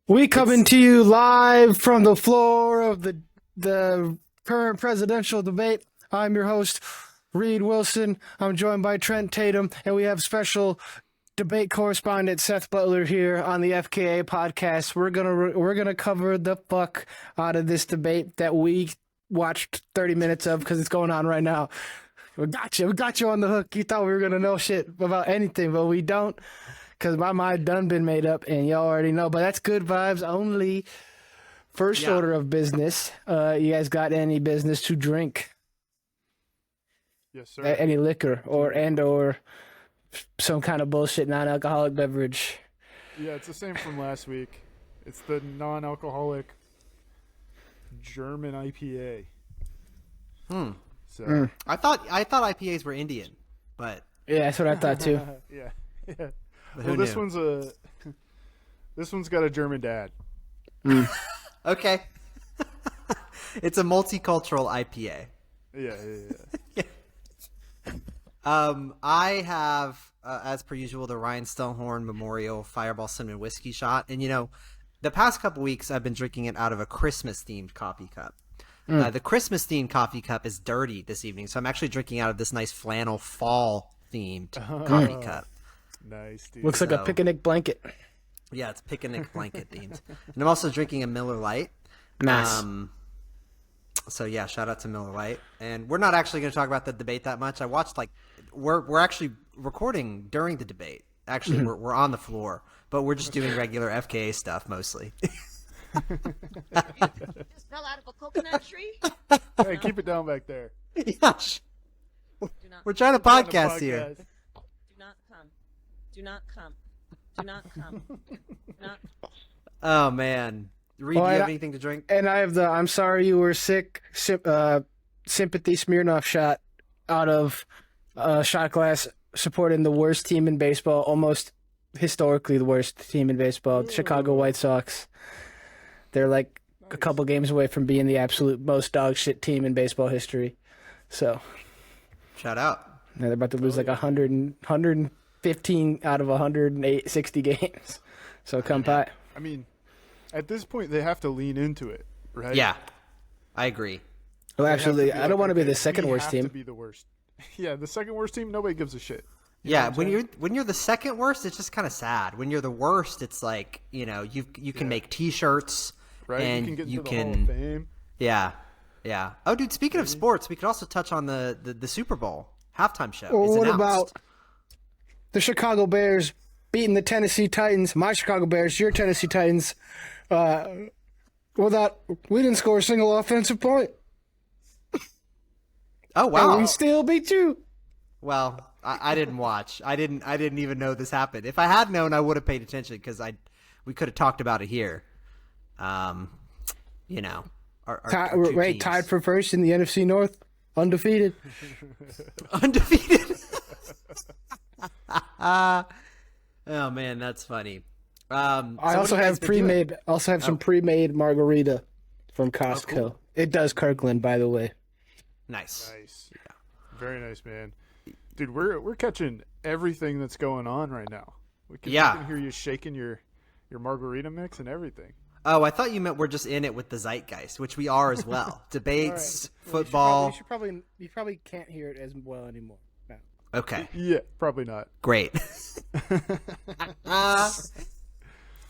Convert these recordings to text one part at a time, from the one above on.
We coming to you live from the floor of the current presidential debate. I'm your host, Reed Wilson. I'm joined by Trent Tatum, and we have special debate correspondent Seth Butler here on the FKA podcast. We're gonna cover the fuck out of this debate that we watched 30 minutes of because it's going on right now. We got you on the hook. You thought we were gonna know shit about anything, but we don't. Because my mind done been made up, and y'all already know. But that's good vibes only. First order of business. You guys got any business to drink? Yes, sir. Any liquor or some kind of bullshit non-alcoholic beverage? Yeah, it's the same from last week. It's the non-alcoholic German IPA. So I thought IPAs were Indian, but Yeah, that's what I thought too. yeah. but Well, who this knew? this one's got a German dad. Okay. It's a multicultural IPA. Yeah. I have, as per usual, the Rhinestone Memorial Fireball Cinnamon Whiskey Shot, and the past couple weeks I've been drinking it out of a Christmas-themed coffee cup. The Christmas-themed coffee cup is dirty this evening, so I'm actually drinking out of this nice flannel fall-themed coffee cup. Nice, dude. Looks like a picnic blanket. Yeah, it's picnic blanket themed. And I'm also drinking a Miller Lite. Nice. So yeah, shout out to Miller Lite. And we're not actually going to talk about the debate that much. I watched we're actually recording during the debate. Actually, we're on the floor, but we're just doing regular FKA stuff mostly. Just fell out of a coconut tree. Hey, keep it down back there. Yeah, Do not, we're trying to On the podcast here. do not come. Do not come. Do not come. Do not. Oh man, Reed, do you have anything to drink? And I have the I'm sorry you were sick sympathy Smirnoff shot out of shot glass supporting the worst team in baseball, almost historically the worst team in baseball, the Chicago White Sox. They're like a couple games away from being the absolute most dog shit team in baseball history. So Shout out. they're about to lose like 115 out of 160 games. So come by. I mean, at this point, they have to lean into it, right? Yeah, I agree. Well, They have to actually, be I like, don't want to be okay, the second we worst have team. To be the worst. Yeah, the second worst team. Nobody gives a shit. Yeah, what I'm when you're the second worst, it's just kind of sad. When you're the worst, it's like you can make T-shirts, Right? and you can get you into the Hall of Fame. yeah. Oh, dude, speaking of sports, we could also touch on the Super Bowl halftime show. Or It's what announced. about the Chicago Bears beating the Tennessee Titans, my Chicago Bears, your Tennessee Titans, we didn't score a single offensive point. Oh And wow! we still beat you. Well, I didn't watch. I didn't even know this happened. If I had known, I would have paid attention because we could have talked about it here. Our two teams. Tied for first in the NFC North, undefeated. Undefeated. Oh man, that's funny. I also have some pre-made margarita from Costco. cool. It does Kirkland, by the way. Nice. Nice. Very nice, man. Dude, we're catching everything that's going on right now. We can hear you shaking your margarita mix and everything. Oh, I thought you meant we're just in it with the zeitgeist, which we are as well. Debates, football. You probably can't hear it as well anymore. No. Okay, Yeah, probably not. great.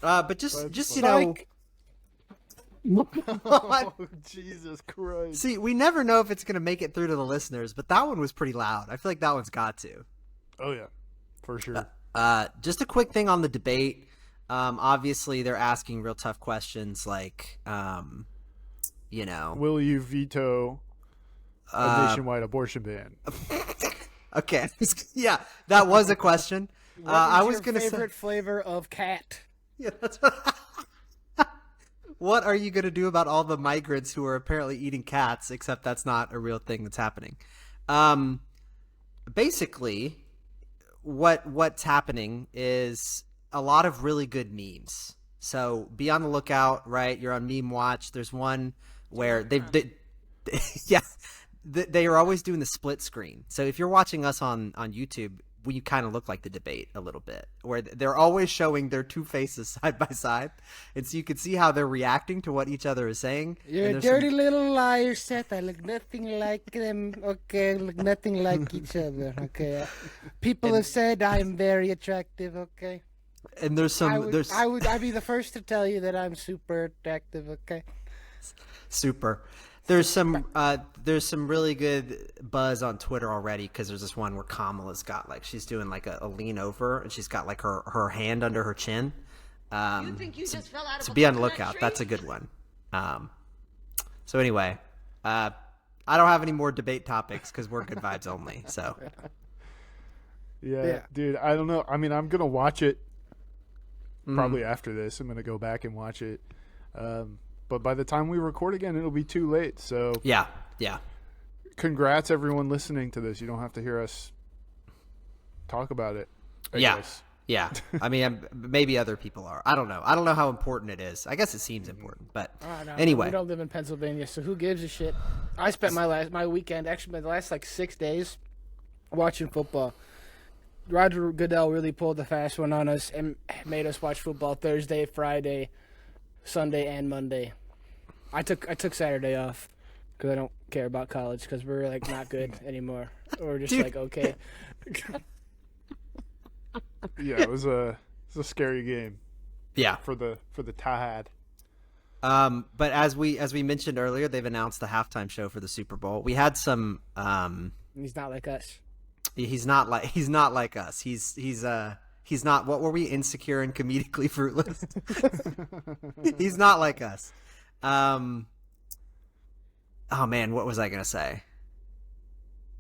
But just Oh, Jesus Christ. see, we never know if it's gonna make it through to the listeners, but that one was pretty loud. I feel like that one's got to. Oh, yeah, for sure. Just a quick thing on the debate. Obviously, they're asking real tough questions like, Will you veto a nationwide abortion ban? Okay, yeah, that was a question. I was gonna say, favorite flavor of cat. yeah, that's what. What are you gonna do about all the migrants who are apparently eating cats? Except that's not a real thing that's happening. Basically, what's happening is a lot of really good memes. So be on the lookout, right? You're on Meme Watch. There's one where they yeah, they are always doing the split screen. So if you're watching us on YouTube, we kind of look like the debate a little bit, where they're always showing their two faces side by side, and so you can see how they're reacting to what each other is saying. You're a dirty little liar, Seth. I look nothing like them. Okay, I look nothing like each other. Okay, people have said I am very attractive. Okay, and there's some. I'd be the first to tell you that I'm super attractive. Okay, super. There's some really good buzz on Twitter already because there's this one where Kamala's got like she's doing like a lean over and she's got like her hand under her chin. You think you just fell out of So a be on the coconut lookout. tree? That's a good one. So anyway, I don't have any more debate topics because we're good vibes only. So Yeah, dude, I don't know. I mean, I'm gonna watch it probably after this. I'm gonna go back and watch it. But by the time we record again, it'll be too late. So yeah. Congrats, everyone listening to this. You don't have to hear us talk about it. I guess. Yeah. I mean, maybe other people are. I don't know. I don't know how important it is. I guess it seems important, but anyway. We don't live in Pennsylvania, so who gives a shit? I spent my weekend, actually the last like 6 days, watching football. Roger Goodell really pulled the fast one on us and made us watch football Thursday, Friday, Sunday, and Monday. I took Saturday off because I don't care about college because we're like not good anymore. We're just like okay. Yeah, it was a scary game. Yeah. For the Tide. But as we mentioned earlier, they've announced the halftime show for the Super Bowl. We had some. He's not like us. He's not like us. He's not. What were we? Insecure and comedically fruitless. He's not like us. Oh man, what was I gonna say?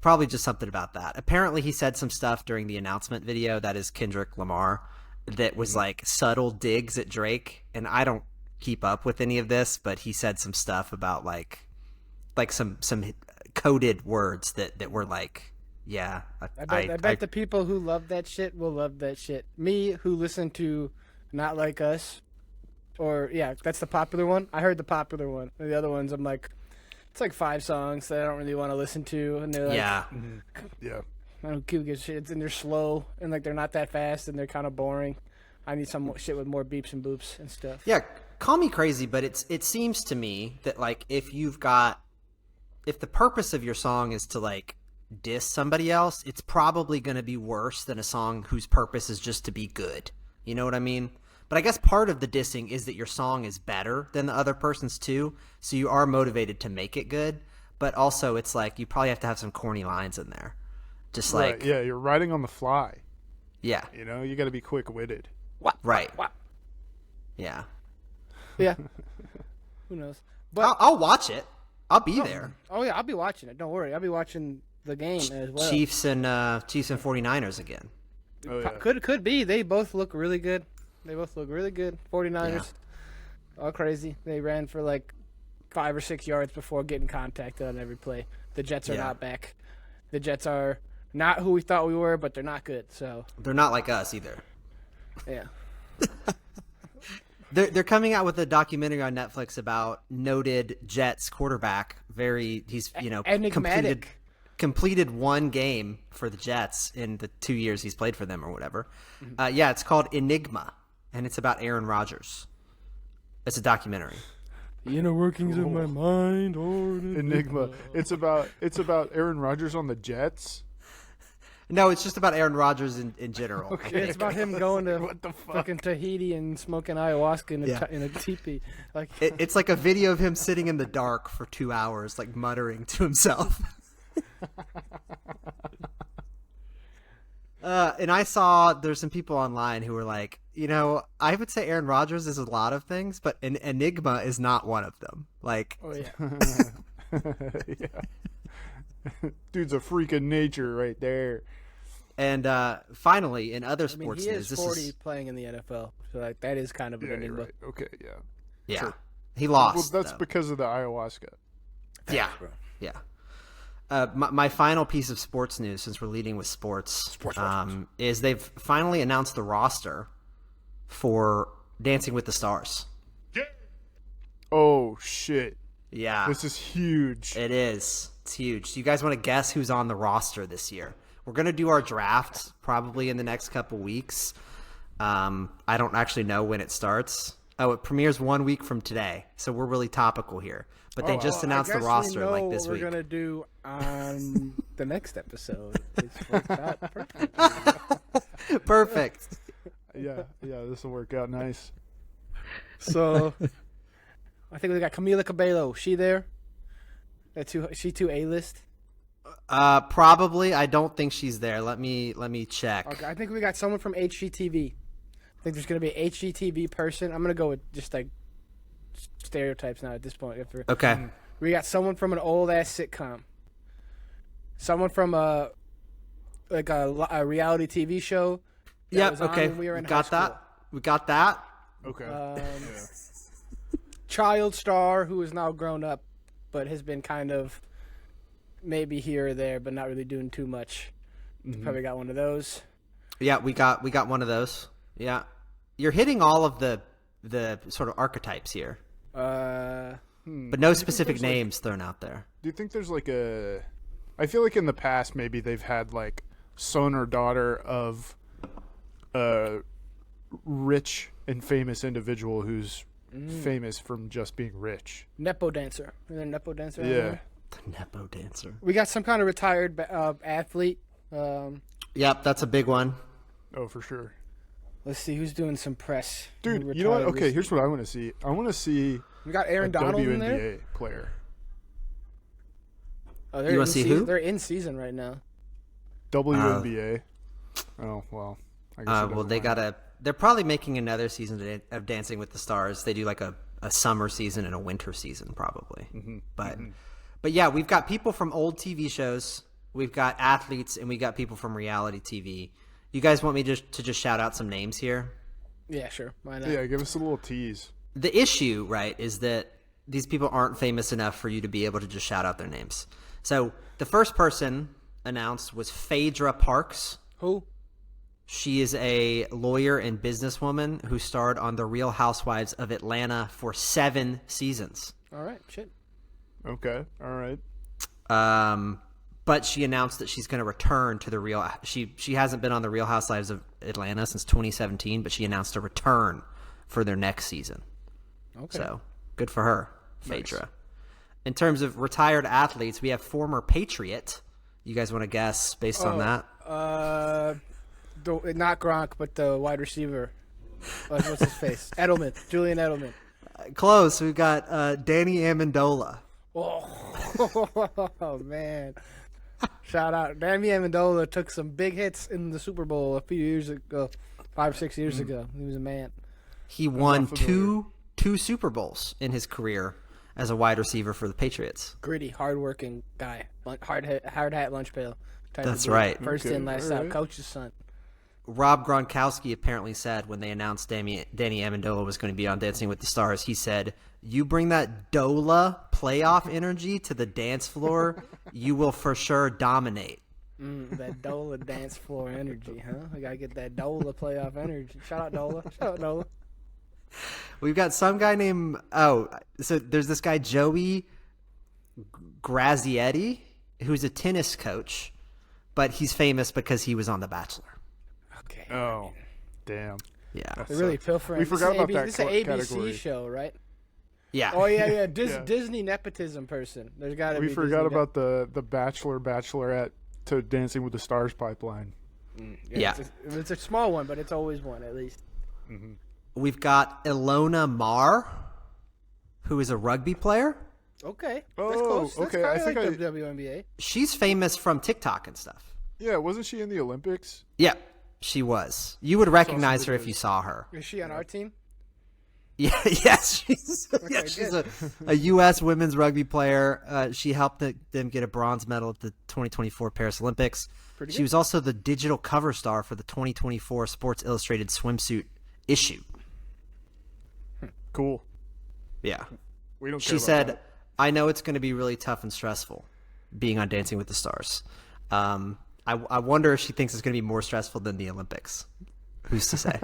Probably just something about that. Apparently, he said some stuff during the announcement video. That is Kendrick Lamar. That was like subtle digs at Drake, and I don't keep up with any of this, but he said some stuff about like some coded words that were like. Yeah, I bet the people who love that shit will love that shit. Me, who listen to Not Like Us, or that's the popular one. I heard the popular one. And the other ones, I'm like, it's like 5 songs that I don't really want to listen to, and they're like, yeah. I don't give a shit. And they're slow, and like they're not that fast, and they're kind of boring. I need some shit with more beeps and boops and stuff. Yeah, call me crazy, but it seems to me that like if the purpose of your song is to like diss somebody else, it's probably going to be worse than a song whose purpose is just to be good. You know what I mean? But I guess part of the dissing is that your song is better than the other person's too, so you are motivated to make it good. But also, it's like you probably have to have some corny lines in there, just like you're writing on the fly. Yeah, you know, you got to be quick-witted. Right. What? Yeah. Yeah. Who knows? But I'll watch it. I'll be there. Oh yeah, I'll be watching it. Don't worry, I'll be watching the game as well. Chiefs and 49ers again. Oh, yeah. Could be. They both look really good. 49ers, all crazy. They ran for like 5 or 6 yards before getting contacted on every play. The Jets are not back. The Jets are not who we thought we were, but they're not good. So they're not like us either. Yeah. They're coming out with a documentary on Netflix about noted Jets quarterback. He's enigmatic. Completed 1 game for the Jets in the 2 years he's played for them or whatever. It's called Enigma, and it's about Aaron Rodgers. It's a documentary. The inner workings of my mind, or Enigma. It's about Aaron Rodgers on the Jets. No, it's just about Aaron Rodgers in general. Okay. It's about him going to fucking Tahiti and smoking ayahuasca in a teepee. Like it's like a video of him sitting in the dark for 2 hours, like muttering to himself. And I saw there's some people online who were like, I would say Aaron Rodgers is a lot of things, but an enigma is not one of them. Like, oh yeah. Yeah. Dude's a freak of nature right there. And finally, in other sports he news, is 40 playing in the NFL, so like that is kind of an enigma. Right. Okay, yeah. Yeah, sure. He lost. Well, that's because of the ayahuasca. Yeah, yeah. My final piece of sports news, since we're leading with sports, is they've finally announced the roster for Dancing with the Stars. Yeah. Oh shit! Yeah, this is huge. It is. It's huge. Do you guys want to guess who's on the roster this year? We're going to do our draft probably in the next couple weeks. I don't actually know when it starts. Oh, it premieres 1 week from today, so we're really topical here. But they just announced the roster like this week. We're gonna do on the next episode. It's worked out perfect. Perfect. Yeah, this will work out nice. So, I think we got Camila Cabello. She there? She too A-list? Probably. I don't think she's there. Let me check. Okay, I think we got someone from HGTV. I think there's gonna be an HGTV person. I'm gonna go with just like stereotypes now at this point. Okay. We got someone from an old ass sitcom. Someone from a reality TV show. Yep. Okay. We were in got high that. We got that. Okay. Child star who is now grown up, but has been kind of maybe here or there, but not really doing too much. Probably got one of those. Yeah, we got one of those. Yeah, you're hitting all of the sort of archetypes here, but no specific names thrown out there. Do you think there's like I feel like in the past maybe they've had like son or daughter of a rich and famous individual who's famous from just being rich. Nepo dancer. Is there a Nepo dancer? Yeah. The Nepo dancer. We got some kind of retired athlete. Yep, that's a big one. Oh, for sure. Let's see who's doing some press. Dude, you know what? Okay, here's what I want to see. I want to see we got Aaron a Donald WNBA in there. player. Oh, You want to see who? They're in season right now. WNBA. Oh, well. I guess Well, they're probably making another season of Dancing with the Stars. They do like a summer season and a winter season probably. But yeah, we've got people from old TV shows. We've got athletes, and we got people from reality TV. You guys want me to just shout out some names here? Yeah, sure. Why not? Yeah, give us a little tease. The issue, right, is that these people aren't famous enough for you to be able to just shout out their names. So the first person announced was Phaedra Parks. Who? She is a lawyer and businesswoman who starred on The Real Housewives of Atlanta for 7 seasons. All right, shit. Okay, all right. But she announced that she's going to return to the Real. She hasn't been on The Real Housewives of Atlanta since 2017, but she announced a return for their next season. Okay. So good for her, Phaedra. Nice. In terms of retired athletes, we have former Patriot. You guys want to guess based on that? Not Gronk, but the wide receiver. What's his face? Edelman. Julian Edelman. Close. We've got Danny Amendola. Oh man. Shout out. Danny Amendola took some big hits in the Super Bowl a few years ago, 5 or 6 years ago. He was a man. He won two Super Bowls in his career as a wide receiver for the Patriots. Gritty, hardworking guy. Hard hat, lunch pail. That's right. First in, last out. Coach's son. Rob Gronkowski apparently said when they announced Danny Amendola was going to be on Dancing with the Stars, he said, "You bring that Dola playoff energy to the dance floor, you will for sure dominate." That Dola dance floor energy, huh? We got to get that Dola playoff energy. Shout out Dola. Shout out Dola. We've got some guy named, so there's this guy, Joey Grazietti, who's a tennis coach, but he's famous because he was on The Bachelor. Okay. Oh, damn. Yeah. They're really pilfering. We forgot about that This is an ABC category. show, right? Yeah. Oh, yeah. Yeah. Disney nepotism person. There's got to be. We forgot about the Bachelor, Bachelorette to Dancing with the Stars pipeline. Yeah. It's a small one, but it's always one, at least. We've got Ilona Maher, who is a rugby player. Okay. Oh, That's close. That's okay. I kinda think like the WNBA. She's famous from TikTok and stuff. Yeah, wasn't she in the Olympics? Yeah, she was. You would recognize her if you saw her. Is she on our team? Yeah, yes, she's a U.S. women's rugby player. She helped them get a bronze medal at the 2024 Paris Olympics. She was also the digital cover star for the 2024 Sports Illustrated swimsuit issue. Cool. Yeah. We don't. She said, "I know it's going to be really tough and stressful being on Dancing with the Stars. I wonder if she thinks it's going to be more stressful than the Olympics. Who's to say?"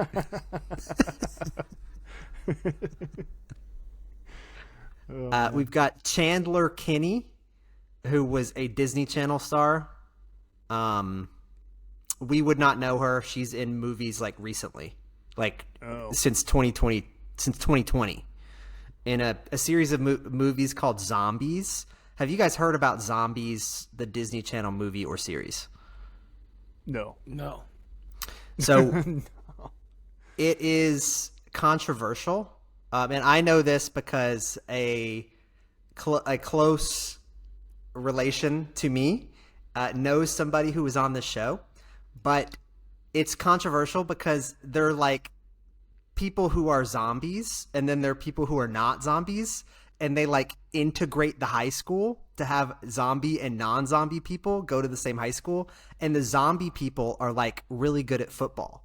We've got Chandler Kinney, who was a Disney Channel star. we would not know her. She's in movies like recently, like Oh. since 2020, in a series of movies called Zombies. Have you guys heard about Zombies, the Disney Channel movie or series? No. No. So it is controversial, and I know this because a close relation to me knows somebody who was on the show, but it's controversial because they're like people who are zombies, and then there are people who are not zombies, and they like integrate the high school to have zombie and non-zombie people go to the same high school, and the zombie people are like really good at football,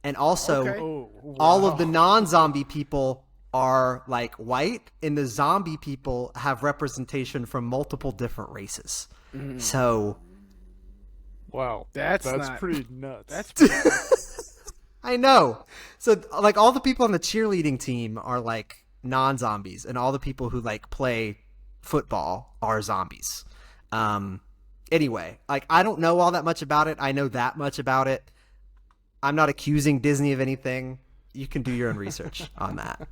and also Okay. Oh, wow. all of the non-zombie people are like white, and the zombie people have representation from multiple different races. So Wow. That's That's not- pretty nuts. That's I know. So like all the people on the cheerleading team are like non-zombies, and all the people who like play football are zombies. Anyway, like I don't know all that much about it. I know that much about it. I'm not accusing Disney of anything. You can do your own research on that.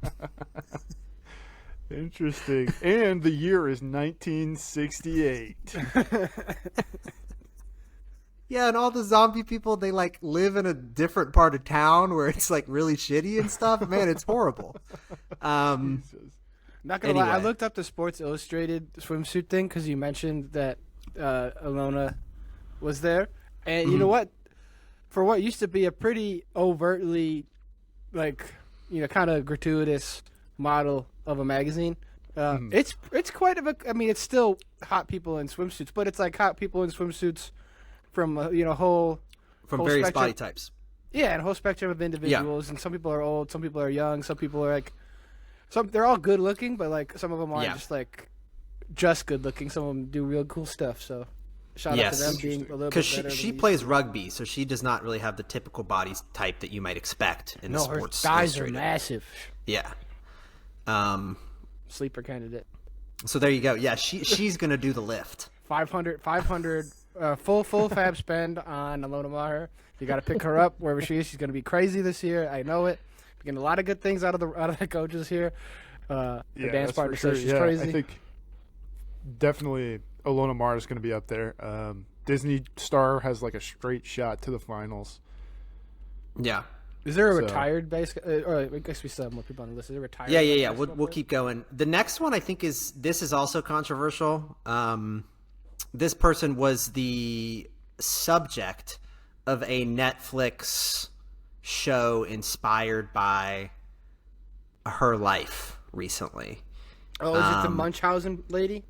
Interesting. And the year is 1968. Yeah, and all the zombie people, they like live in a different part of town where it's like really shitty and stuff. Man, it's horrible. not gonna lie. I Anyway. looked up the Sports Illustrated swimsuit thing because you mentioned that Alona was there, and you know what? For what used to be a pretty overtly, like kind of gratuitous model of a magazine, it's quite of a. I mean, it's still hot people in swimsuits, but it's like hot people in swimsuits from whole From whole various spectrum. body types. Yeah, and a whole spectrum of individuals, and some people are old, some people are young, some people are like, they're all good looking, but like some of them aren't just good looking. Some of them do real cool stuff. So, shout out to them being a little bit Because better. she than plays rugby, so she does not really have the typical body type that you might expect in the no, her sports thighs are illustrated. massive. Yeah. Sleeper candidate. So there you go. Yeah, she's gonna do the lift. 500 full fab spend on Alona Maher. You got to pick her up wherever she is. She's gonna be crazy this year. I know it. We're getting a lot of good things out of the coaches here. The dance that's partner for sure. says she's Yeah, crazy. I think definitely Alona Maher is going to be up there. Disney Star has like a straight shot to the finals. Yeah. Is there a So- retired base? Or I guess we still have more people on the list. Is there a retired? Yeah. We'll basketball keep going. The next one I think is also controversial. This person was the subject of a Netflix show inspired by her life recently. player? Oh, is it the Munchausen lady?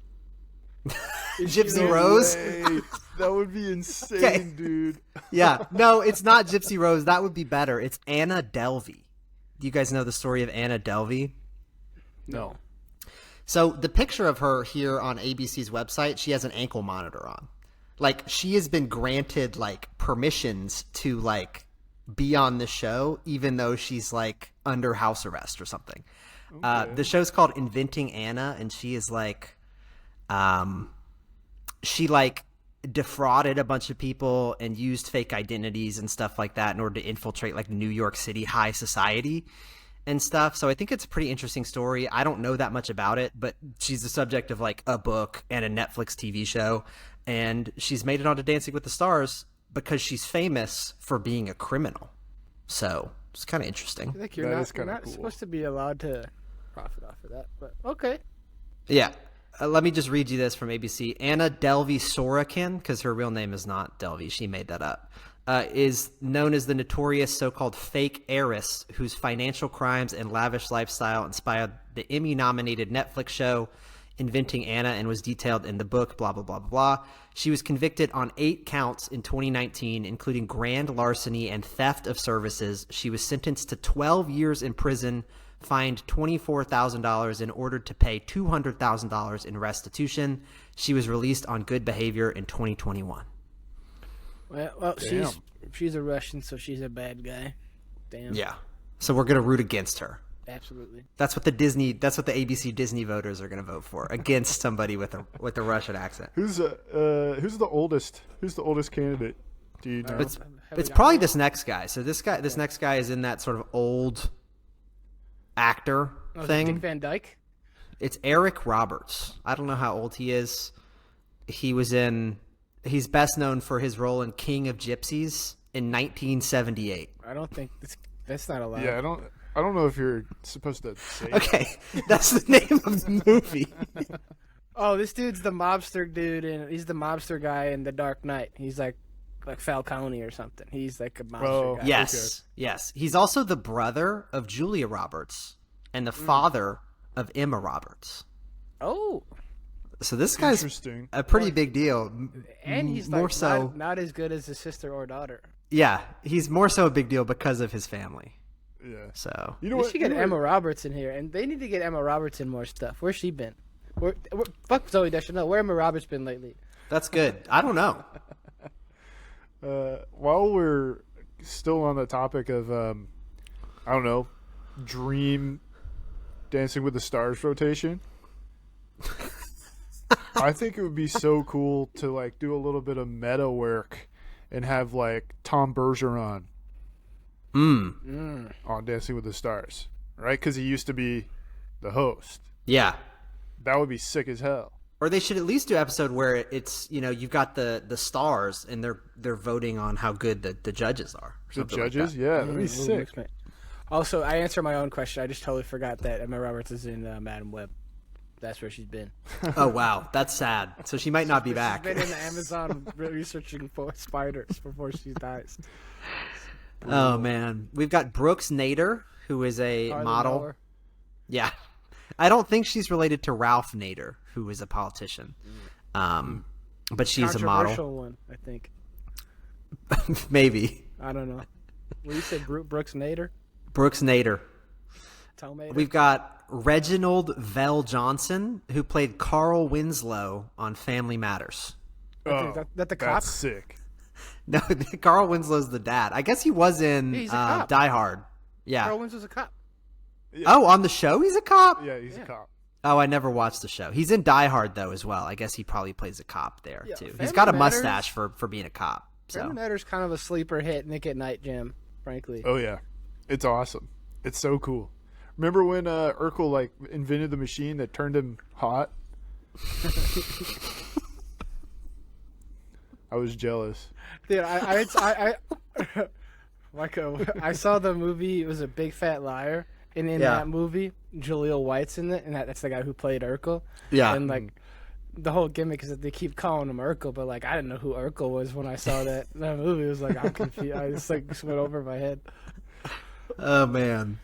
Gypsy Rose? Hey, that would be insane, Okay. dude. Yeah. No, it's not Gypsy Rose. That would be better. It's Anna Delvey. Do you guys know the story of Anna Delvey? No. So the picture of her here on ABC's website, she has an ankle monitor on. Like she has been granted like permissions to like be on the show, even though she's like under house arrest or something. The show's called Inventing Anna, and she is like, she like defrauded a bunch of people and used fake identities and stuff like that in order to infiltrate like New York City high society and stuff. So I think it's a pretty interesting story. I don't know that much about it, but she's the subject of like a book and a Netflix TV show, and she's made it onto Dancing with the Stars because she's famous for being a criminal. So it's kind of interesting. I think you're That not, is you're kinda not cool. supposed to be allowed to profit off of that, but okay. Yeah. Let me just read you this from ABC. Anna Delvey Sorokin, because her real name is not Delvey, she made that up, is known as the notorious so-called fake heiress whose financial crimes and lavish lifestyle inspired the Emmy-nominated Netflix show Inventing Anna and was detailed in the book, blah, blah, blah, blah, blah. She was convicted on 8 counts in 2019, including grand larceny and theft of services. She was sentenced to 12 years in prison, fined $24,000 and ordered to pay $200,000 in restitution. She was released on good behavior in 2021. Well, she's a Russian, so she's a bad guy. Damn. Yeah. So we're going to root against her. Absolutely. That's what the ABC Disney voters are going to vote for, against somebody with a Russian accent. Who's the oldest candidate? Do you know? It's probably this next guy. So this next guy is in that sort of old actor thing. Dick Van Dyke? It's Eric Roberts. I don't know how old he is. He's best known for his role in King of Gypsies in 1978. I don't think that's not allowed. Yeah, I don't know if you're supposed to say Okay, that's the name of the movie. Oh, this dude's the mobster dude, and he's the mobster guy in The Dark Knight. He's like Falcone or something. He's like a mobster guy. Yes. He's also the brother of Julia Roberts and the father of Emma Roberts. Oh. So this guy's a pretty big deal. And he's more like so not as good as his sister or daughter. Yeah, he's more so a big deal because of his family. Yeah. So you know We what? should get Emma Roberts in here, and they need to get Emma Roberts in more stuff. Where's she been? Fuck Zoe Deschanel. Where Emma Roberts been lately? that's good. I don't know. While we're still on the topic of, I don't know, dream Dancing with the Stars rotation, I think it would be so cool to like do a little bit of meta work and have like Tom Bergeron on Dancing with the Stars, right? Because he used to be the host. Yeah. That would be sick as hell. Or they should at least do an episode where it's, you've got the stars and they're voting on how good the judges are. The judges? Yeah, that'd be sick. Also, I answered my own question. I just totally forgot that Emma Roberts is in Madam Web. That's where she's been. Oh, wow. That's sad. So she might not be back. She's been in the Amazon researching for spiders before she dies. Oh, man. We've got Brooks Nader, who is a model. Mower. Yeah. I don't think she's related to Ralph Nader, who is a politician. But she's a model. Controversial one, I think. Maybe. I don't know. What you said, Brooks Nader? Brooks Nader. Tom Nader? We've got Reginald Vell Johnson, who played Carl Winslow on Family Matters. That the cop? That's sick. No, Carl Winslow's the dad. I guess he was in He's a cop. Die Hard. Yeah. Carl Winslow's a cop. Yeah. Oh, on the show he's a cop? Yeah, he's a cop. Oh, I never watched the show. He's in Die Hard, though, as well. I guess he probably plays a cop there, Yeah, too. Family He's got a Matters- mustache for being a cop. Family So Matters kind of a sleeper hit Nick at Night Jim, frankly. Oh, yeah. It's awesome. It's so cool. Remember when Urkel, like, invented the machine that turned him hot? I was jealous. Dude, Michael, I saw the movie. It was A Big Fat Liar, and in Yeah. that movie, Jaleel White's in it, and that's the guy who played Urkel. Yeah. And like, the whole gimmick is that they keep calling him Urkel, but like, I didn't know who Urkel was when I saw that movie. It was like, I'm confused. I just like just went over my head. Oh, man.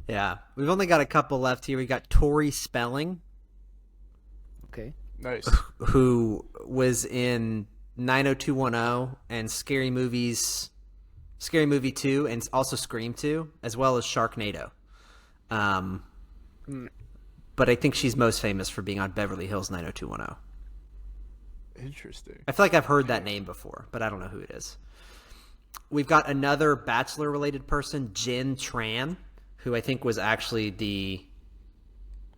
Yeah. We've only got a couple left here. We got Tori Spelling, Okay. Nice. who was in 90210 and Scary Movie 2, and also Scream 2, as well as Sharknado. But I think she's most famous for being on Beverly Hills 90210. Interesting. I feel like I've heard that name before, but I don't know who it is. We've got another Bachelor-related person, Jen Tran, who I think was actually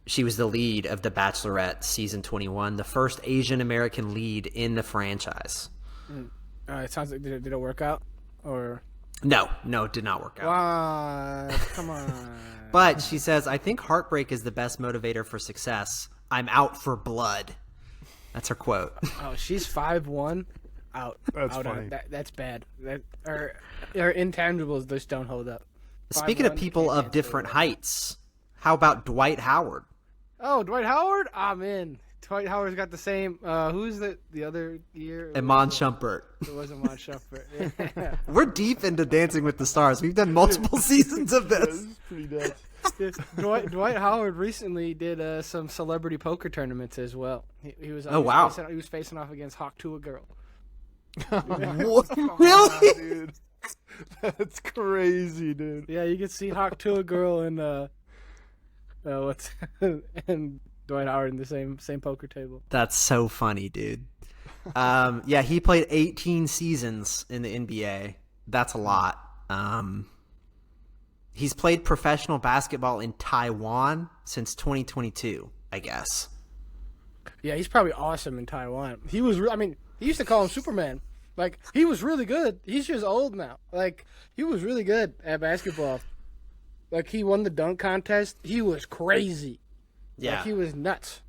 she was the lead of The Bachelorette season 21, the first Asian American lead in the franchise. It sounds like did it work out or? No, it did not work out. What? Come on. But she says, I think heartbreak is the best motivator for success. I'm out for blood. That's her quote. Oh, she's 5'1". Out. That's out funny. That's bad. Her intangibles just don't hold up. Speaking of 5'1", people can't of say different that. heights, how about Dwight Howard? Oh, Dwight Howard? I'm in. Dwight Howard's got the same. Who's the other year? Iman Shumpert. It was Iman Shumpert. Yeah. We're deep into Dancing with the Stars. We've done multiple seasons of This this. is pretty nuts. Dwight Howard recently did some celebrity poker tournaments as well. He was. Oh, wow. He was facing off against Hawk Tuah Girl. What? Really? Dude. That's crazy, dude. Yeah, you can see Hawk Tuah Girl and and Dwight Howard in the same poker table. That's so funny, dude. Yeah, he played 18 seasons in the NBA. That's a lot. He's played professional basketball in Taiwan since 2022, I guess. Yeah, he's probably awesome in Taiwan. He was. He used to call him Superman. Like, he was really good. He's just old now. Like, he was really good at basketball. Like, he won the dunk contest. He was crazy. Yeah. Like, he was nuts.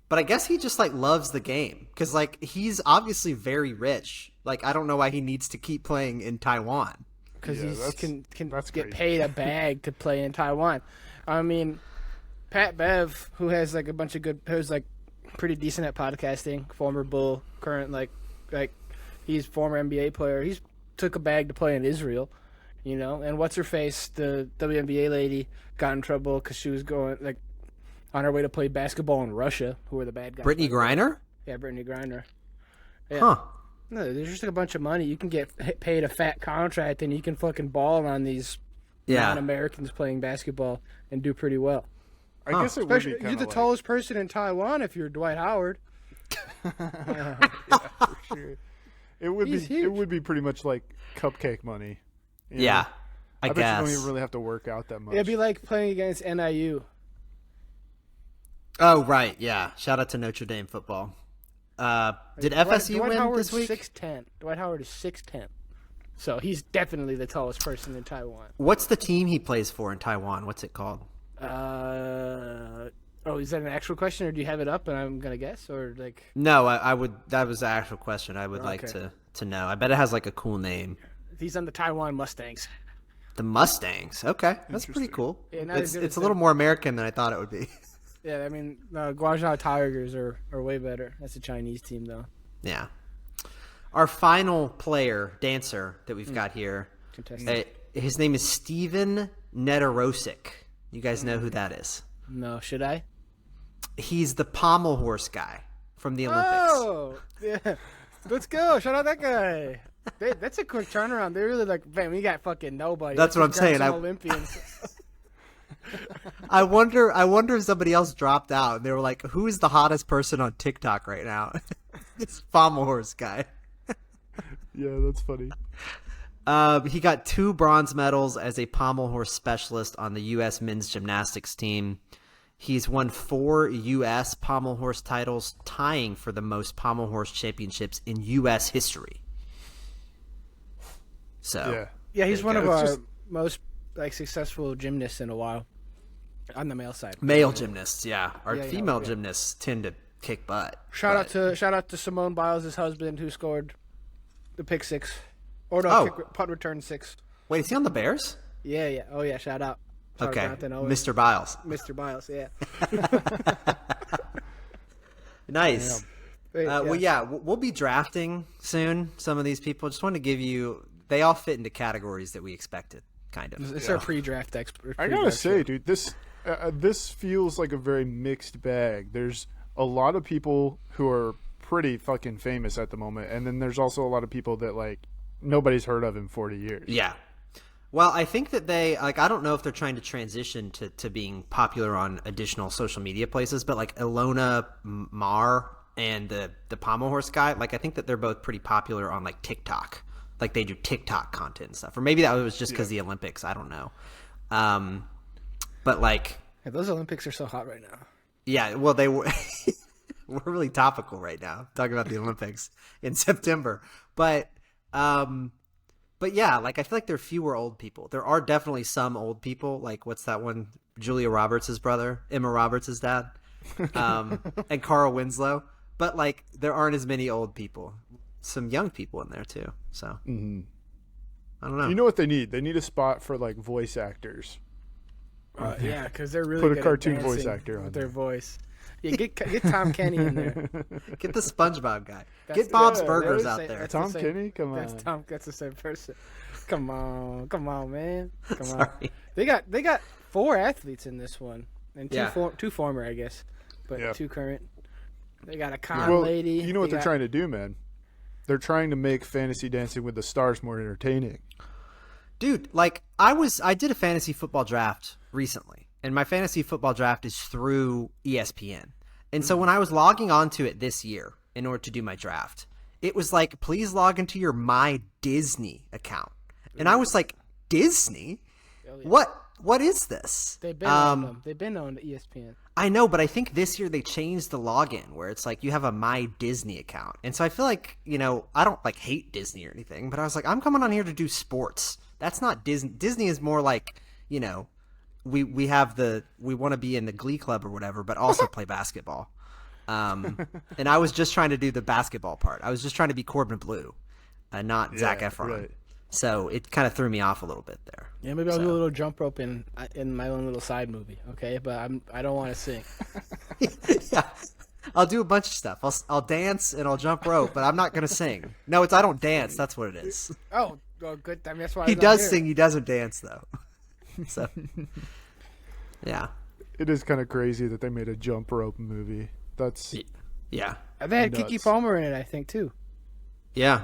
But I guess he just, like, loves the game. Because, like, he's obviously very rich. Like, I don't know why he needs to keep playing in Taiwan. Because he can that's get crazy. paid a bag to play in Taiwan. I mean, Pat Bev, who has, like, a bunch of good, who's, like, pretty decent at podcasting, former Bull, current, like he's former NBA player. He's took a bag to play in Israel, you know. And what's her face, the WNBA lady, got in trouble because she was going, like, on her way to play basketball in Russia, who were the bad guys. Brittany Griner? Yeah, Brittany Griner. Yeah. Huh. No, there's just like a bunch of money. You can get paid a fat contract, and you can fucking ball on these non-Americans playing basketball and do pretty well. I guess it Especially, would be you're the like, tallest person in Taiwan if you're Dwight Howard. for sure. It would He's be huge. it would be pretty much like cupcake money. you know? Yeah. I bet guess. you don't even really have to work out that much. It'd be like playing against NIU. Oh, right. Yeah. Shout out to Notre Dame football. Did FSU Dwight win Howard's this week? 6'10". Dwight Howard is 6'10". So he's definitely the tallest person in Taiwan. What's the team he plays for in Taiwan? What's it called? Is that an actual question, or do you have it up and I'm gonna guess, or like? No, I would. That was the actual question. I would like Okay. to know. I bet it has like a cool name. He's on the Taiwan Mustangs. The Mustangs. Okay, that's pretty Interesting. cool. Yeah, not it's as good it's as a little more American than I thought it would be. Yeah, I mean, Guangzhou Tigers are way better. That's a Chinese team, though. Yeah. Our final player, dancer that we've got here, Contestant. his name is Steven Nedorosik. You guys know who that is? No, should I? He's the pommel horse guy from the Olympics. Oh, yeah. Let's go. Shout out that guy. That's a quick turnaround. They're really like, man, we got fucking nobody. That's Let's what I'm just grab saying. some Olympians. I wonder if somebody else dropped out. They were like, "Who is the hottest person on TikTok right now?" It's pommel horse guy. Yeah, that's funny. He got 2 bronze medals as a pommel horse specialist on the U.S. men's gymnastics team. He's won 4 U.S. pommel horse titles, tying for the most pommel horse championships in U.S. history. So, Yeah. Yeah, he's one of It's our just- most successful gymnasts in a while on the male side. male gymnasts, yeah. Our Yeah, female yeah. gymnasts tend to kick butt. Shout but- out to Simone Biles' husband, who scored the pick 6, or no, Oh. punt return 6. Wait, is he on the Bears? Yeah, yeah. Oh yeah, shout out. Sorry, Okay, Jonathan Owen. Mr. Biles. Mr. Biles, yeah. Nice. Wait, Well, yeah, we'll be drafting soon. Some of these people. Just want to give you. They all fit into categories that we expected, kind of. It's our pre-draft expert. I gotta say, dude, this feels like a very mixed bag. There's a lot of people who are pretty fucking famous at the moment, and then there's also a lot of people that like nobody's heard of in 40 years. Yeah. Well, I think that they like. I don't know if they're trying to transition to being popular on additional social media places, but like Ilona Mar and the pommel horse guy, like I think that they're both pretty popular on like TikTok. Like they do TikTok content and stuff, or maybe that was just because the Olympics. I don't know. But like, Yeah, those Olympics are so hot right now. yeah, well, they were. We're really topical right now, talking about the Olympics in September. But yeah, like I feel like there are fewer old people. There are definitely some old people. Like what's that one? Julia Roberts' brother, Emma Roberts' dad, and Carl Winslow. But like there aren't as many old people. Some young people in there too. So I don't know. You know what they need? They need a spot for like voice actors. Yeah, because they're really Put a good cartoon at voice dancing actor on with their there. voice. Yeah, get Tom Kenny in there. Get the SpongeBob guy. That's Get Bob's good. Burgers They out always say- there. that's Tom the same- Kenny, come on. That's the same person. Come on, man. Come on. Sorry. They got 4 athletes in this one, and two Yeah. two former, I guess, but Yeah. 2 current. They got a con Well, lady. you know what They they're got- trying to do, man? They're trying to make Fantasy Dancing with the Stars more entertaining. Dude, like I did a fantasy football draft recently, and my fantasy football draft is through ESPN. And so when I was logging onto it this year in order to do my draft, it was like, please log into your My Disney account. And I was like, Disney? Oh, yeah. What? what is this? They've been on them. They've been on ESPN. I know, but I think this year they changed the login where it's like you have a My Disney account. And so I feel like, I don't like hate Disney or anything, but I was like, I'm coming on here to do sports. That's not Disney. Disney is more like, we want to be in the Glee Club or whatever, but also play basketball. And I was just trying to do the basketball part. I was just trying to be Corbin Blue, not Zac Efron. Right. So it kind of threw me off a little bit there. Yeah, maybe I'll do a little jump rope in my own little side movie, okay? But I don't want to sing. Yeah, I'll do a bunch of stuff. I'll dance and I'll jump rope, but I'm not gonna sing. No, I don't dance. That's what it is. Oh, well, good. I mean, that's why he does sing. He doesn't dance though. So, yeah, it is kind of crazy that they made a jump rope movie. That's yeah. They had Keke Palmer in it, I think, too. Yeah.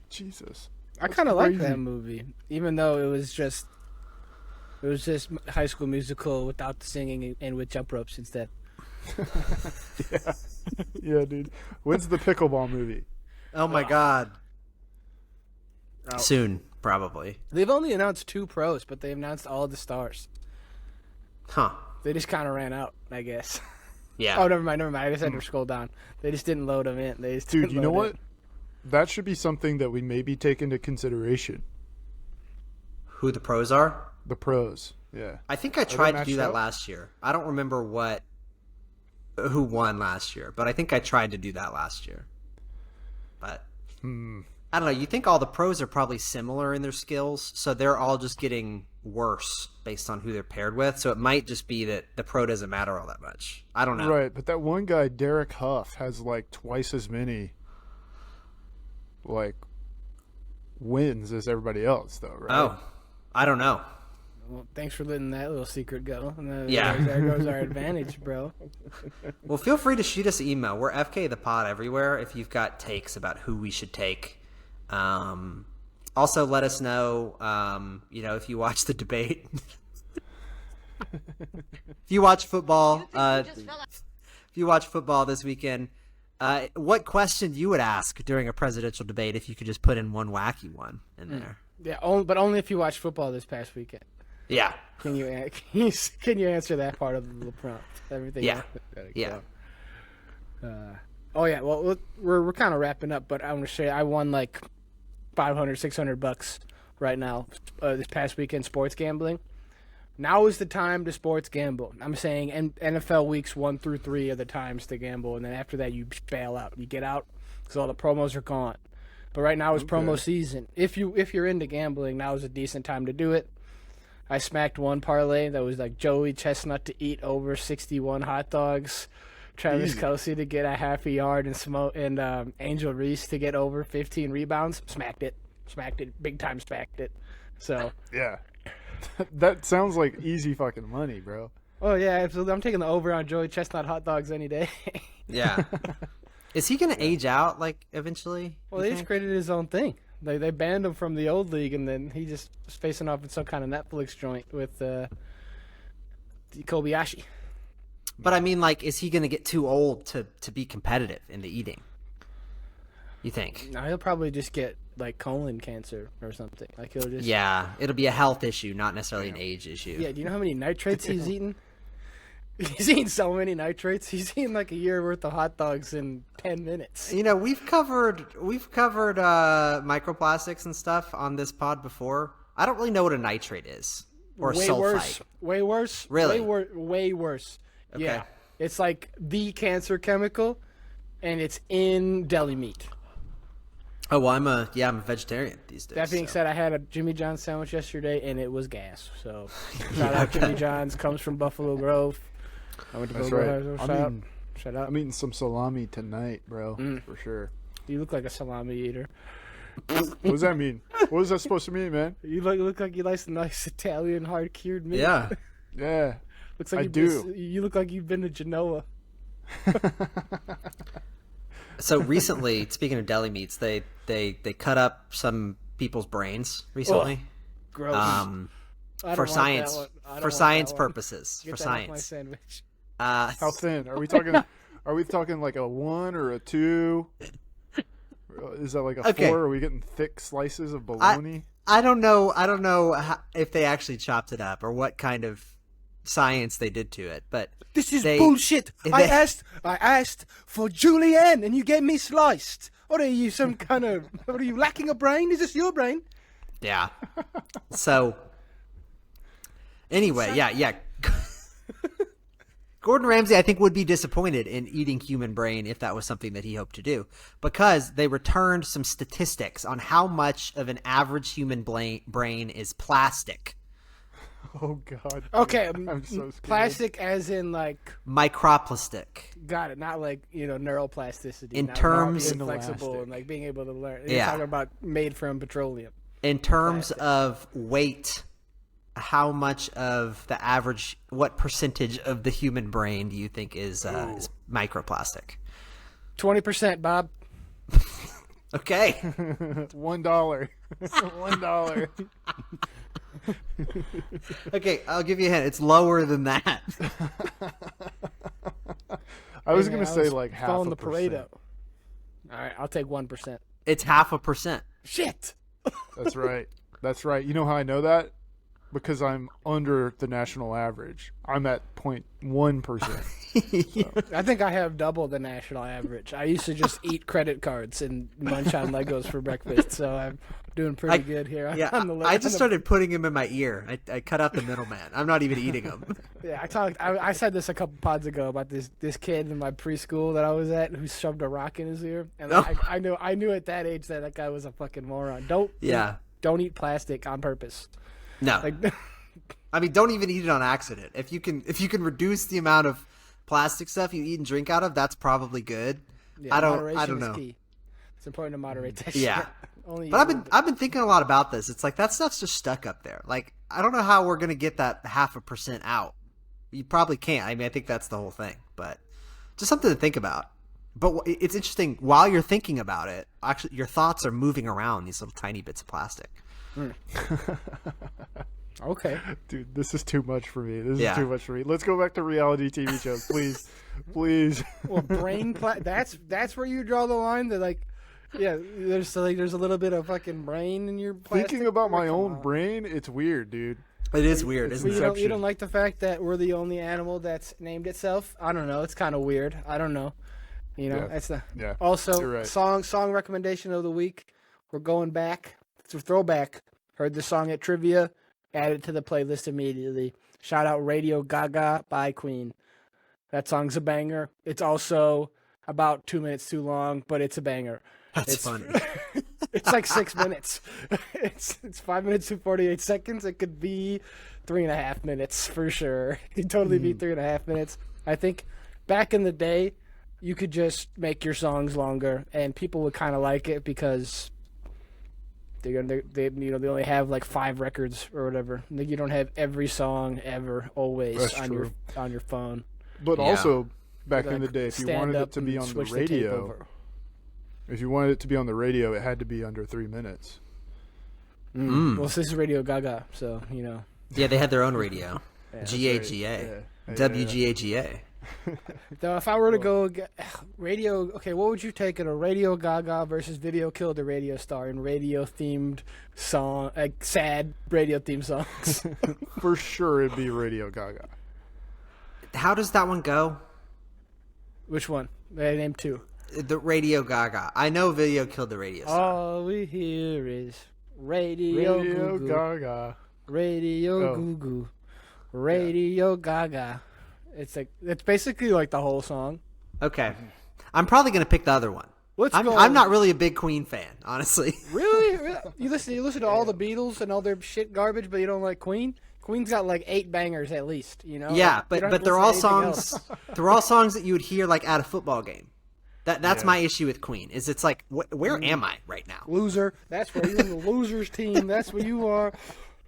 Jesus. I kind of like that movie, even though it was just High School Musical without the singing and with jump ropes instead. Yeah, dude. When's the pickleball movie? Oh my God. Soon, probably. They've only announced 2 pros, but they've announced all the stars. Huh. They just kind of ran out, I guess. Yeah. Oh, never mind. I just had to scroll down. They just didn't load them in. Dude, you know what? That should be something that we maybe take into consideration. Who the pros are? The pros, yeah. I think I tried to do that last year. I don't remember who won last year, but I think I tried to do that last year. But I don't know. You think all the pros are probably similar in their skills, so they're all just getting worse based on who they're paired with. So it might just be that the pro doesn't matter all that much. I don't know. Right, but that one guy, Derek Huff, has like twice as many wins as everybody else, though, right? Oh, I don't know. Well, thanks for letting that little secret go. Yeah. There goes our advantage, bro. Well, feel free to shoot us an email. We're FKAthePod everywhere if you've got takes about who we should take. Also, let us know, if you watch the debate. If you watch football, this weekend, what question you would ask during a presidential debate if you could just put in one wacky one in there. Yeah, but only if you watch football this past weekend. Yeah. Can you answer that part of the prompt? Everything. Yeah. Yeah. Well, we're kind of wrapping up, but I'm gonna say I won like $500-$600 right now this past weekend sports gambling. Now is the time to sports gamble. I'm saying NFL weeks 1 through 3 are the times to gamble, and then after that you bail out. You get out because all the promos are gone. But right now is promo season. If you're into gambling, now is a decent time to do it. I smacked one parlay that was like Joey Chestnut to eat over 61 hot dogs, Travis Kelce to get a half a yard, and Angel Reese to get over 15 rebounds. Smacked it, big time smacked it. So yeah. That sounds like easy fucking money, bro. Oh, yeah, absolutely. I'm taking the over on Joey Chestnut hot dogs any day. Yeah. Is he going to age out, eventually? Well, they just created his own thing. They banned him from the old league, and then he just was facing off in some kind of Netflix joint with Kobayashi. But, I mean, is he going to get too old to be competitive in the eating? You think? No, he'll probably just get, colon cancer or something. He'll just... Yeah, it'll be a health issue, not necessarily an age issue. Yeah, do you know how many nitrates he's eaten? He's eaten so many nitrates. He's eaten a year worth of hot dogs in 10 minutes. We've covered microplastics and stuff on this pod before. I don't really know what a nitrate is or way sulfite. Way worse. Really? Way worse. Okay. Yeah, it's the cancer chemical, and it's in deli meat. Oh well, I'm a vegetarian these days. That being said, I had a Jimmy John's sandwich yesterday, and it was gas. So shout out Jimmy John's, comes from Buffalo Grove. I went to That's Buffalo right. Grove. Shut up. I'm eating some salami tonight, bro, for sure. You look like a salami eater. What does that mean? What is that supposed to mean, man? You look like you like some nice Italian hard cured meat. Yeah. Yeah. Looks like I do. You look like you've been to Genoa. So recently, speaking of deli meats, they cut up some people's brains recently. Gross. For science purposes. Get For that off my science. sandwich. How thin? Are we talking? Are we talking a 1 or a 2? Is that a 4? Are we getting thick slices of bologna? I don't know if they actually chopped it up or what kind of science they did to it, but This is they- bullshit. I they- asked for julienne, and you gave me sliced. What are you, some kind of? What are you lacking a brain? Is this your brain? Yeah. So, anyway, yeah. Gordon Ramsay, I think, would be disappointed in eating human brain if that was something that he hoped to do, because they returned some statistics on how much of an average human brain is plastic. Oh God. Okay, I'm so scared. plastic as in like, Microplastic. got it, not like, neuroplasticity. In not terms- being flexible Inelastic. and like being able to learn. You're Yeah. talking about made from petroleum. In terms of weight, how much of the average, what percentage of the human brain do you think is microplastic? 20%, Bob. Okay. $1. $1. Okay, I'll give you a hint. It's lower than that. I was Hey, gonna man, say was like half following a the percent. Pareto. All right, I'll take 1%. It's 0.5%. Shit. That's right. That's right. You know how I know that? Because I'm under the national average. I'm at 0.1%. I think I have double the national average. I used to just eat credit cards and munch on Legos for breakfast, so I'm doing pretty good here. Yeah, on the I just on the- started putting him in my ear. I cut out the middleman. I'm not even eating them. Yeah, I said this a couple pods ago about this kid in my preschool that I was at who shoved a rock in his ear, and Oh. I knew at that age that guy was a fucking moron. Yeah. Don't eat plastic on purpose. No. Like, I mean, don't even eat it on accident. If you can reduce the amount of plastic stuff you eat and drink out of, that's probably good. yeah, I moderation don't is know. key. It's important to moderate that Yeah. shit. Only But I've been thinking a lot about this. It's like that stuff's just stuck up there. Like, I don't know how we're gonna get that 0.5% out. You probably can't. I mean, I think that's the whole thing. But just something to think about. But it's interesting. While you're thinking about it, actually, your thoughts are moving around these little tiny bits of plastic. Okay. Dude, this is too much for me. This Yeah. is too much for me. Let's go back to reality TV shows, please. Please. Well, that's where you draw the line. That like, yeah, there's a little bit of fucking brain in your plastic. Thinking about my Come own on. brain, it's weird, dude. It is weird, It's isn't You it? don't, Inception. like the fact that we're the only animal that's named itself? I don't know. It's kind of weird. I don't know. Yeah. That's the. Yeah. Also, You're right. song recommendation of the week. We're going back. It's a throwback. Heard the song at trivia. Added to the playlist immediately. Shout out Radio Gaga by Queen. That song's a banger. It's also about 2 minutes too long, but it's a banger. That's It's funny. It's like 6 minutes. It's 5 minutes and 48 seconds. It could be 3.5 minutes for sure. It could totally be 3.5 minutes. I think back in the day, you could just make your songs longer, and people would kind of like it because they only have like 5 records or whatever. Like, you don't have every song ever always That's on true. your phone. But Yeah. also, back in Like, the day, if you stand wanted it up to be and on the switch tape radio, over. if you wanted it to be on the radio, it had to be under 3 minutes. Well, this is Radio Gaga, so Yeah, they had their own radio. That's GAGA. right. WGAGA. Though if I were to go radio, okay, what would you take in a Radio Gaga versus Video Killed the Radio Star in radio themed song, like sad radio themed songs? For sure, it'd be Radio Gaga. How does that one go? Which one? I named 2. The Radio Gaga. I know Video Killed the Radio Star. All we hear is Radio, Radio Goo Goo, Gaga. Radio Oh. Goo Goo, Radio Gaga. It's basically like the whole song. Okay. I'm probably going to pick the other one. Let's I'm, go. I'm not really a big Queen fan, honestly. Really? You listen to all the Beatles and all their shit garbage, but you don't like Queen? Queen's got like 8 bangers at least, Yeah, Like, you don't have but to they're listen all to anything else. songs. They're all songs that you would hear like at a football game. That's my issue with Queen. Is it's like where am I right now? Loser. That's where you're in the losers team. That's where you are.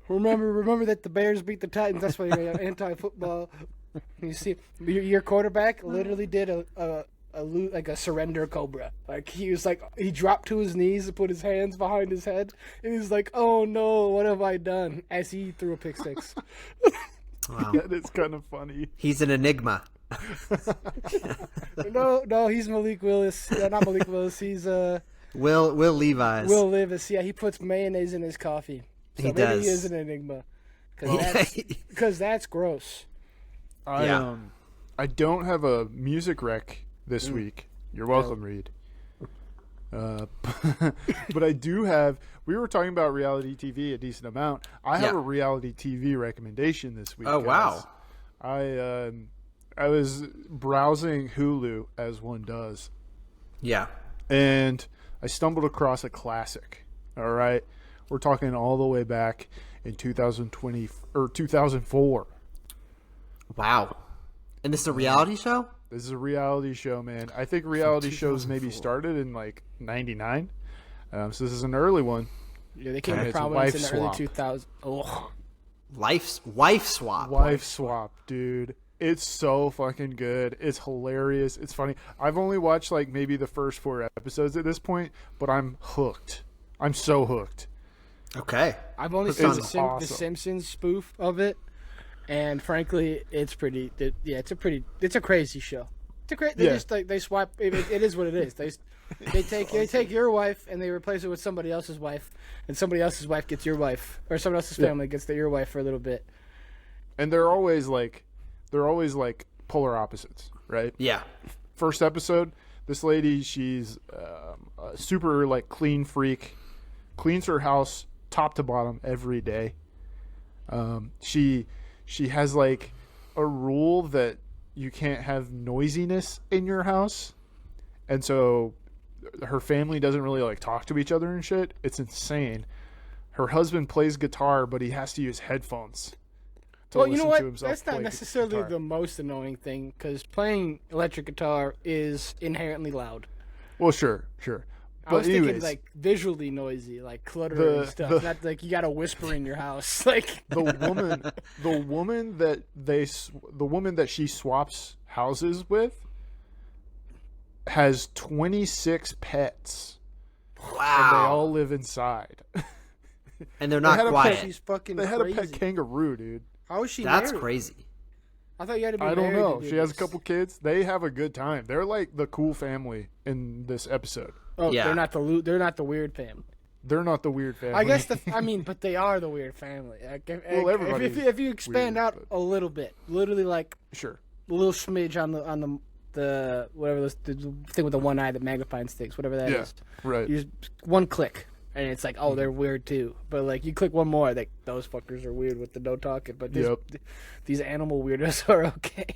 Remember that the Bears beat the Titans. That's why you're anti-football. You see, your quarterback literally did a surrender cobra. Like he dropped to his knees and put his hands behind his head, and he's like, "Oh no, what have I done?" As he threw a pick six. Wow. That is kind of funny. He's an enigma. No, he's Malik Willis. Not Malik Willis. He's Will Levi's. Will Levis. Yeah, he puts mayonnaise in his coffee. So He maybe does. he is an enigma. Because that's gross. I don't have a music rec this week. You're welcome, Reed. But I do have. We were talking about reality TV a decent amount. I have a reality TV recommendation this week. Oh, guys. wow. I was browsing Hulu as one does, Yeah. and I stumbled across a classic. All right, we're talking all the way back in 2020 or 2004. Wow. And this is a reality show? This is a reality show, man. I think reality shows maybe started in like '99. So this is an early one. Yeah, they came to It's prominence in Wife the early Swap. 2000s. Oh, Wife swap. Wife Swap, dude. It's so fucking good. It's hilarious. It's funny. I've only watched like maybe the first 4 episodes at this point, but I'm hooked. I'm so hooked. Okay. I've only It's seen awesome. the Simpsons spoof of it, and frankly, it's pretty. It's a crazy show. They Yeah. just like they swap. It is what it is. They take your wife and they replace it with somebody else's wife, and somebody else's wife gets your wife, or someone else's family gets your wife for a little bit. And they're always like polar opposites, right? Yeah. First episode, this lady, she's a super like clean freak, cleans her house top to bottom every day. She has like a rule that you can't have noisiness in your house, and so her family doesn't really like talk to each other and shit. It's insane. Her husband plays guitar, but he has to use headphones. Well, you know what? himself That's not play necessarily guitar. the most annoying thing, because playing electric guitar is inherently loud. Well, sure. I was But thinking anyways, like visually noisy, like cluttering and stuff. Not like you got to whisper in your house. Like the woman that she swaps houses with has 26 pets, and they all Wow. live inside. And they're not had a quiet. she's fucking They had crazy. a pet kangaroo, dude. How is she That's married? crazy. I thought you had to be I don't married know. to do She has a this. couple kids. They have a good time. They're like the cool family in this episode. Oh, Yeah. they're not the weird family. They're not the weird family. I guess but they are the weird family. Like, Well, everybody if you expand weird, out a little bit, literally like sure. a little smidge on the whatever the thing with the one eye that magnifying sticks, whatever that is. Yeah, right. You just one click, and it's like, oh, they're weird too. But like you click one more, like those fuckers are weird with the no talking. But these animal weirdos are okay.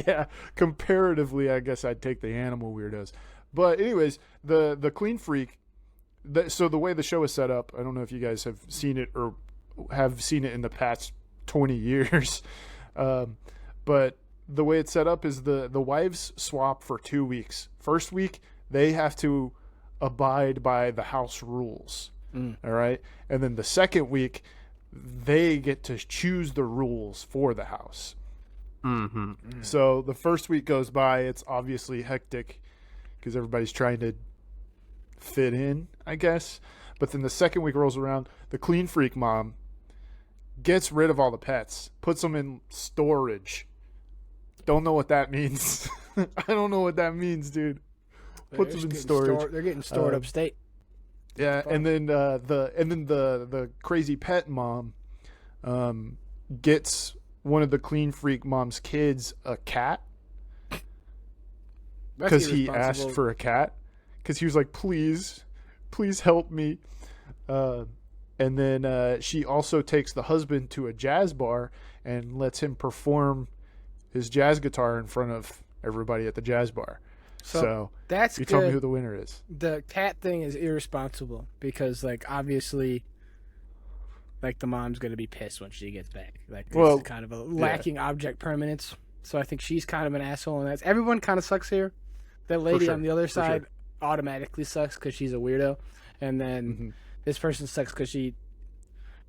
Yeah, comparatively, I guess I'd take the animal weirdos. But anyways, the clean freak. So the way the show is set up, I don't know if you guys have seen it or have seen it in the past 20 years, but the way it's set up is the wives swap for 2 weeks. First week, they have to abide by the house rules. All right, and then the second week, they get to choose the rules for the house. So the first week goes by, it's obviously hectic because everybody's trying to fit in, I guess. But then the second week rolls around, the clean freak mom gets rid of all the pets, puts them in storage. Don't know what that means. I don't know what that means, dude. Puts them in storage. They're getting stored upstate. Yeah, and then the crazy pet mom gets one of the clean freak mom's kids a cat because he asked for a cat because he was like, please help me. And then she also takes the husband to a jazz bar and lets him perform his jazz guitar in front of everybody at the jazz bar. So that's you good. tell me who the winner is. The cat thing is irresponsible because, like, obviously, like the mom's gonna be pissed when she gets back. Like, Well, it's kind of a lacking object permanence. So I think she's kind of an asshole, and that's everyone kind of sucks here. That lady sure, on the other for side sure. automatically sucks because she's a weirdo, and then Mm-hmm. this person sucks because she,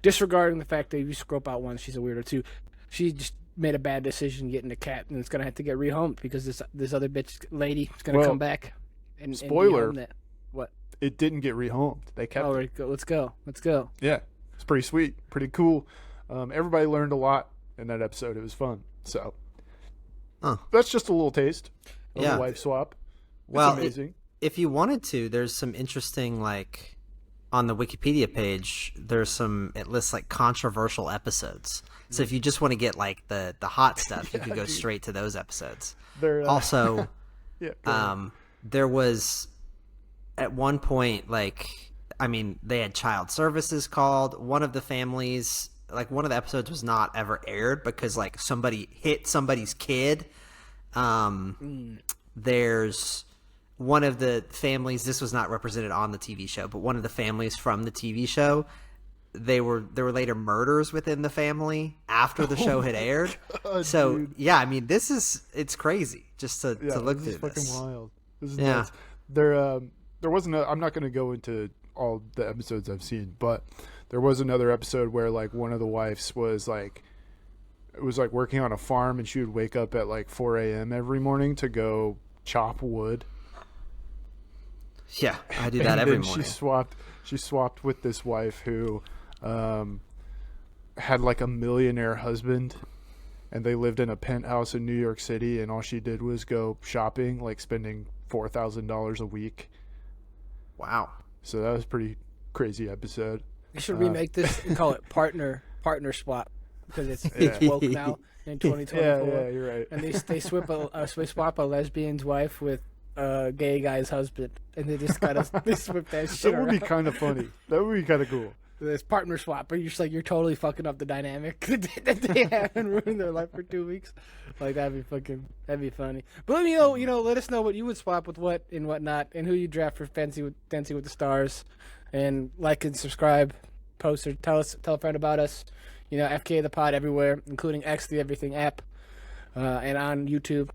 disregarding the fact that if you scope out one, she's a weirdo too. She just made a bad decision getting a cat, and it's gonna have to get rehomed because this other bitch lady is gonna Well, come back. And spoiler. rehome that. What? It didn't get rehomed. They kept Oh, it. let's go. Yeah, it's pretty sweet, pretty cool. Everybody learned a lot in that episode. It was fun. So that's just a little taste of Yeah. the wife swap. It's Well, amazing. if you wanted to, there's some interesting like on the Wikipedia page, it lists like controversial episodes. So if you just want to get like the hot stuff, you could go straight to those episodes. Also, there was at one point, like, I mean, they had child services called. One of the families, like one of the episodes was not ever aired because like somebody hit somebody's kid. There's one of the families, this was not represented on the TV show, but one of the families from the TV show, there were later murders within the family after the show had aired. God, so dude. yeah, I mean, it's crazy just to look through this. Is this. fucking wild. This is nuts. There wasn't I'm not going to go into all the episodes I've seen, but there was another episode where like one of the wives was like working on a farm, and she would wake up at like 4 a.m. every morning to go chop wood. Yeah, I do that every morning. She swapped with this wife who had like a millionaire husband, and they lived in a penthouse in New York City, and all she did was go shopping, like spending $4,000 a week. Wow. So that was a pretty crazy episode. We should remake this and call it partner swap, because it's woke now in 2024. Yeah, you're right. And they swap a lesbian's wife with a gay guy's husband, and they just they swip that shit That would be around. kind of funny. That would be kind of cool. This partner swap, but you're just like, you're totally fucking up the dynamic that they have and ruin their life for 2 weeks. Like, that'd be funny. But let me know, let us know what you would swap with what and whatnot, and who you draft for Dancing with the Stars. And like and subscribe, post, or tell a friend about us. FKAthePod everywhere, including X the Everything app, and on YouTube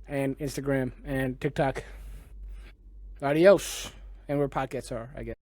and Instagram and TikTok. Adios. And where podcasts are, I guess.